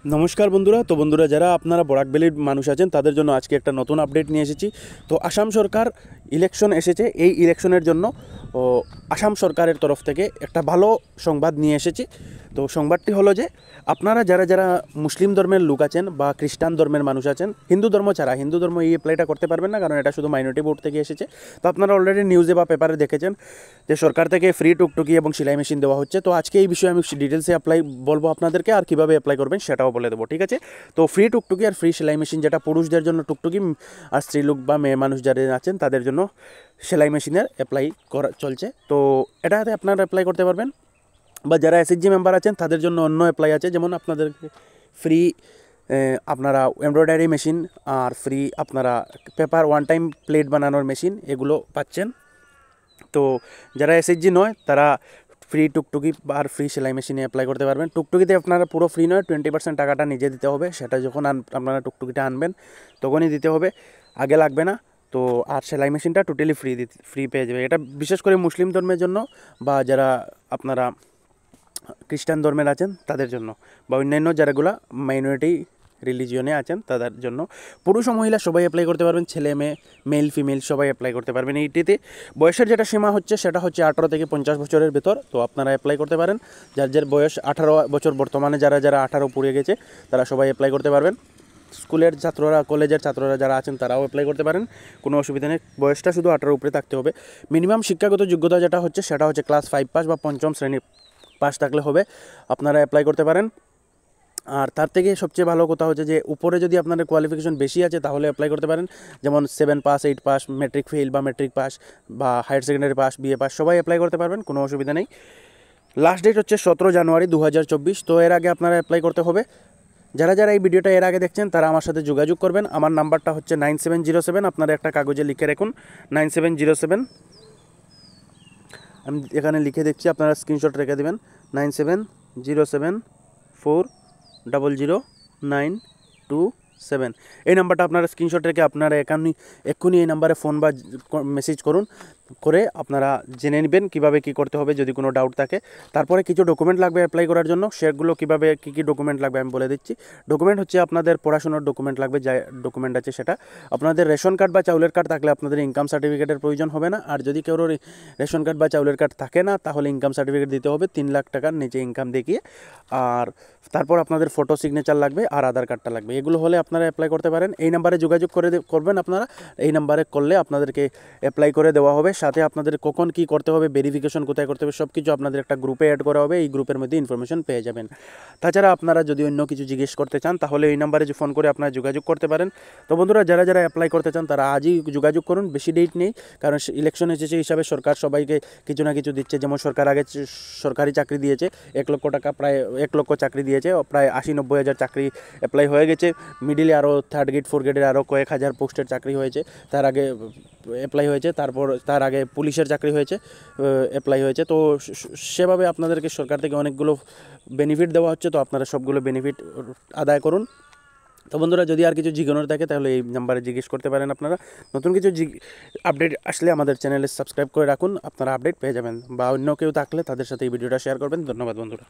নমস্কার বন্ধুরা। তো বন্ধুরা, যারা আপনারা বরাক ভ্যালির মানুষ আছেন তাদের জন্য আজকে একটা নতুন আপডেট নিয়ে এসেছি। তো আসাম সরকার ইলেকশন এসেছে, এই ইলেকশনের জন্য আসাম সরকারের তরফ থেকে একটা ভালো সংবাদ নিয়ে এসেছি। তো সংবাদটি হলো যে আপনারা যারা যারা মুসলিম ধর্মের লোক আছেন বা খ্রিস্টান ধর্মের মানুষ আছেন, হিন্দু ধর্ম ছাড়া, হিন্দু ধর্ম এই অ্যাপ্লাইটা করতে পারবেন না, কারণ এটা শুধু মাইনরিটি ভোট থেকে এসেছে। তো আপনারা অলরেডি নিউজে বা পেপারে দেখেছেন যে সরকার থেকে ফ্রি টুকটুকি এবং সেলাই মেশিন দেওয়া হচ্ছে। তো আজকে এই বিষয়ে আমি ডিটেলসে বলবো আপনাদেরকে, আর কীভাবে অ্যাপ্লাই করবেন সেটাও বলে দেবো, ঠিক আছে? তো ফ্রি টুকটুকি আর ফ্রি সেলাই মেশিন, যেটা পুরুষদের জন্য টুকটুকি আর স্ত্রীলোক বা মেয়ে মানুষ যারা আছেন তাদের জন্য সেলাই মেশিনের অ্যাপ্লাই করা চলছে। তো এটাতে আপনারা অ্যাপ্লাই করতে পারবেন। বা যারা এসএইচজি মেম্বার আছেন তাদের জন্য অন্য অ্যাপ্লাই আছে, যেমন আপনাদের ফ্রি আপনারা এমব্রয়ডারি মেশিন আর ফ্রি আপনারা পেপার ওয়ান টাইম প্লেট বানানোর মেশিন এগুলো পাচ্ছেন। তো যারা এসএইচজি নয় তারা ফ্রি টুকটুকি আর ফ্রি সেলাই মেশিনে অ্যাপ্লাই করতে পারবেন। টুকটুকিতে আপনারা পুরো ফ্রি নয়, 20% টাকাটা নিজে দিতে হবে, সেটা যখন আপনারা টুকটুকিটা আনবেন তখনই দিতে হবে, আগে লাগবে না। তো আর সেলাই মেশিনটা টোটালি ফ্রি পেয়ে যাবে। এটা বিশেষ করে মুসলিম ধর্মের জন্য বা যারা আপনারা খ্রিস্টান ধর্মের আছেন তাদের জন্য, বা অন্যান্য যারাগুলা মাইনরিটি রিলিজিয়নে আছেন তাদের জন্য। পুরুষ ও মহিলা সবাই অ্যাপ্লাই করতে পারবেন, ছেলে মেয়ে মেল ফিমেল সবাই অ্যাপ্লাই করতে পারবেন। এইটিতে বয়সের যেটা সীমা হচ্ছে সেটা হচ্ছে 18 থেকে 50 বছরের ভেতর। তো আপনারা অ্যাপ্লাই করতে পারেন। যার যার বয়স 18 বছর, বর্তমানে যারা যারা 18 পুড়ে গেছে তারা সবাই অ্যাপ্লাই করতে পারবেন। স্কুলের ছাত্ররা, কলেজের ছাত্ররা যারা আছেন তারাও অ্যাপ্লাই করতে পারেন, কোনো অসুবিধা নেই। বয়সটা শুধু 18 উপরে থাকতে হবে। মিনিমাম শিক্ষাগত যোগ্যতা যেটা হচ্ছে সেটা হচ্ছে ক্লাস 5 পাস বা পঞ্চম শ্রেণী পাস থাকলে হবে, আপনারা অ্যাপ্লাই করতে পারেন। আর তার থেকে সবচেয়ে ভালো কথা হচ্ছে যে উপরে যদি আপনাদের কোয়ালিফিকেশন বেশি আছে তাহলে অ্যাপ্লাই করতে পারেন, যেমন 7 পাস, 8 পাস, মেট্রিক ফেল বা মেট্রিক পাস বা higher secondary pass, BA pass সবাই অ্যাপ্লাই করতে পারবেন, কোনো অসুবিধা নেই। লাস্ট ডেট হচ্ছে 17 জানুয়ারি 2024। তো এর আগে আপনারা অ্যাপ্লাই করতে হবে। যারা যারা এই ভিডিওটা এর আগে দেখছেন তারা আমার সাথে যোগাযোগ করবেন। আমার নাম্বারটা হচ্ছে 9707, আপনারা একটা কাগজে লিখে রাখুন 9707। আমি এখানে লিখে দেখছি, আপনারা স্ক্রিনশট রেখে দেবেন 9707400927। এই নাম্বারটা আপনারা স্ক্রিনশট রেখে আপনারা এক্ষুনি এই নাম্বারে ফোন বা মেসেজ করুন, করে আপনারা জেনে নেবেন কীভাবে কী করতে হবে যদি কোনো ডাউট থাকে। তারপরে কিছু ডকুমেন্ট লাগবে অ্যাপ্লাই করার জন্য, সেগুলো কীভাবে কী কী ডকুমেন্ট লাগবে আমি বলে দিচ্ছি। ডকুমেন্ট হচ্ছে আপনাদের পড়াশোনার ডকুমেন্ট লাগবে, যা ডকুমেন্ট আছে সেটা। আপনাদের রেশন কার্ড বা চাউলের কার্ড থাকলে আপনাদের ইনকাম সার্টিফিকেটের প্রয়োজন হবে না। আর যদি কেউ রেশন কার্ড বা চাউলের কার্ড থাকে না তাহলে ইনকাম সার্টিফিকেট দিতে হবে 3 লাখ টাকার নিচে ইনকাম দেখিয়ে। আর তারপর আপনাদের ফটো সিগনেচার লাগবে আর আধার কার্ডটা লাগবে। এগুলো হলে আপনারা অ্যাপ্লাই করতে পারেন। এই নাম্বারে যোগাযোগ করবেন আপনারা। এই নাম্বারে করলে আপনাদেরকে অ্যাপ্লাই করে দেওয়া হবে। সাথে আপনাদের কখন কী করতে হবে, ভেরিফিকেশন কোথায় করতে হবে, সব কিছু আপনাদের একটা গ্রুপে অ্যাড করা হবে। এই গ্রুপের মধ্যে ইনফরমেশন পেয়ে যাবেন। তাছাড়া আপনারা যদি অন্য কিছু জিজ্ঞেস করতে চান তাহলে এই নাম্বারে ফোন করে আপনারা যোগাযোগ করতে পারেন। তো বন্ধুরা, যারা যারা অ্যাপ্লাই করতে চান তারা আজই যোগাযোগ করুন, বেশি ডেট নেই, কারণ ইলেকশন এসেছে হিসাবে সরকার সবাইকে কিছু না কিছু দিচ্ছে। যেমন সরকার আগে সরকারি চাকরি দিয়েছে 1 লক্ষ টাকা, প্রায় 1 লক্ষ চাকরি দিয়েছে, প্রায় 80-90 হাজার চাকরি অ্যাপ্লাই হয়ে গেছে। মিডিলে আরও 3rd গ্রেড 4th গ্রেডের আরও কয়েক হাজার পোস্টের চাকরি হয়েছে, তার আগে অ্যাপ্লাই হয়েছে। তারপর তার আগে পুলিশের চাকরি হয়েছে, অ্যাপ্লাই হয়েছে। তো সেভাবে আপনাদেরকে সরকার থেকে অনেকগুলো বেনিফিট দেওয়া হচ্ছে, তো আপনারা সবগুলো বেনিফিট আদায় করুন। তো বন্ধুরা, যদি আর কিছু জিজ্ঞাসা থাকে তাহলে এই নাম্বারে জিজ্ঞেস করতে পারেন। আপনারা নতুন কিছু আপডেট আসলে আমাদের চ্যানেলে সাবস্ক্রাইব করে রাখুন, আপনারা আপডেট পেয়ে যাবেন। বা অন্য কেউ থাকলে তাদের সাথে এই ভিডিওটা শেয়ার করবেন। ধন্যবাদ বন্ধুরা।